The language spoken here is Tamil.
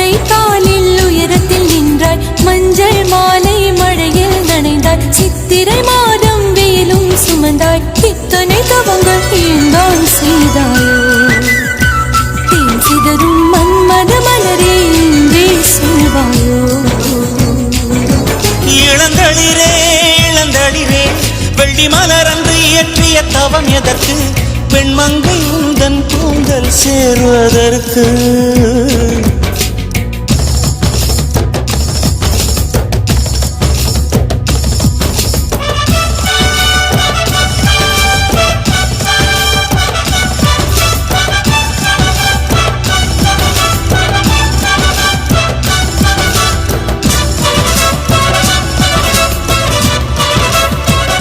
முல்லை காலில் உயரத்தில் நின்றாய், மஞ்சள் மாலை மழையில் நனைந்தாய், சித்திரை மாதம் வெயிலும் சுமந்தாய், இத்தனை தவங்கள் ஏந்தான் செய்தாயோ? தேன் சிதறும் மன்மத மலரே இன்றே சொல்வாயோ? இளந்தளிரே இளந்தளிரே, வெள்ளி மலர் அன்று இயற்றிய தவம் எதற்கு? பெண்மங்கை உந்தன் கூந்தல் சேர்வதற்கு.